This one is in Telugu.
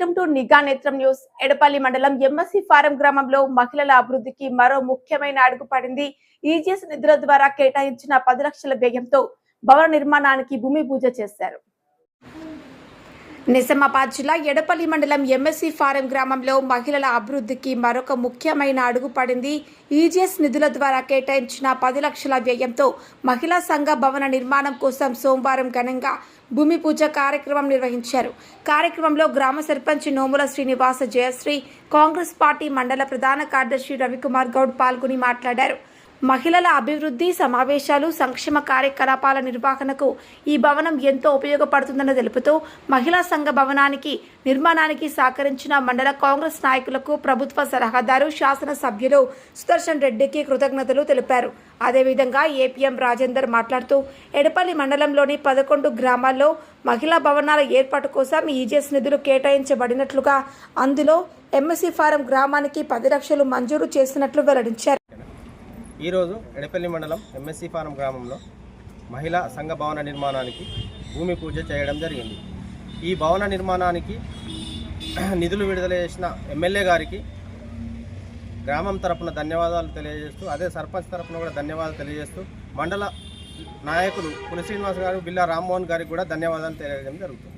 వెల్కమ్ టు నిఘా నేత్రం న్యూస్. ఎడపల్లి మండలం ఎంఎస్సి ఫారం గ్రామంలో మహిళల అభివృద్ధికి మరో ముఖ్యమైన అడుగు పడింది. ఈజీఎస్ నిధుల ద్వారా కేటాయించిన 10 లక్షల వ్యయంతో భవన నిర్మాణానికి భూమి పూజ చేశారు. నిజామాబాద్ జిల్లా ఎడపల్లి మండలం ఎంఎస్సి ఫారం గ్రామంలో మహిళల అభివృద్ధికి మరొక ముఖ్యమైన అడుగు పడింది. ఈజీఎస్ నిధుల ద్వారా కేటాయించిన 10 లక్షల వ్యయంతో మహిళా సంఘ భవన నిర్మాణం కోసం సోమవారం ఘనంగా భూమి పూజ కార్యక్రమం నిర్వహించారు. కార్యక్రమంలో గ్రామ సర్పంచ్ నోముల శ్రీనివాస జయశ్రీ, కాంగ్రెస్ పార్టీ మండల ప్రధాన కార్యదర్శి రవికుమార్ గౌడ్ పాల్గొని మాట్లాడారు. మహిళల అభివృద్ధి, సమావేశాలు, సంక్షేమ కార్యకలాపాల నిర్వహణకు ఈ భవనం ఎంతో ఉపయోగపడుతుందని తెలుపుతూ మహిళా సంఘ భవనానికి నిర్మాణానికి సహకరించిన మండల కాంగ్రెస్ నాయకులకు ప్రభుత్వ సలహాదారు శాసనసభ్యులు సుదర్శన్ రెడ్డికి కృతజ్ఞతలు తెలిపారు. అదేవిధంగా ఏపీఎం రాజేందర్ మాట్లాడుతూ ఎడపల్లి మండలంలోని 11 గ్రామాల్లో మహిళా భవనాల ఏర్పాటు కోసం ఈజీఎస్ నిధులు కేటాయించబడినట్లుగా, అందులో ఎంఎస్సి ఫారం గ్రామానికి 10 లక్షలు మంజూరు చేసినట్లు వెల్లడించారు. ఈరోజు ఎడపల్లి మండలం ఎంఎస్సి ఫారం గ్రామంలో మహిళా సంఘ భవన నిర్మాణానికి భూమి పూజ చేయడం జరిగింది. ఈ భవన నిర్మాణానికి నిధులు విడుదల చేసిన ఎమ్మెల్యే గారికి గ్రామం తరపున ధన్యవాదాలు తెలియజేస్తూ, అదే సర్పంచ్ తరపున కూడా ధన్యవాదాలు తెలియజేస్తూ, మండల నాయకులు పులి శ్రీనివాస్ గారు, బిల్లా రామ్మోహన్ గారికి కూడా ధన్యవాదాలు తెలియజేయడం జరుగుతుంది.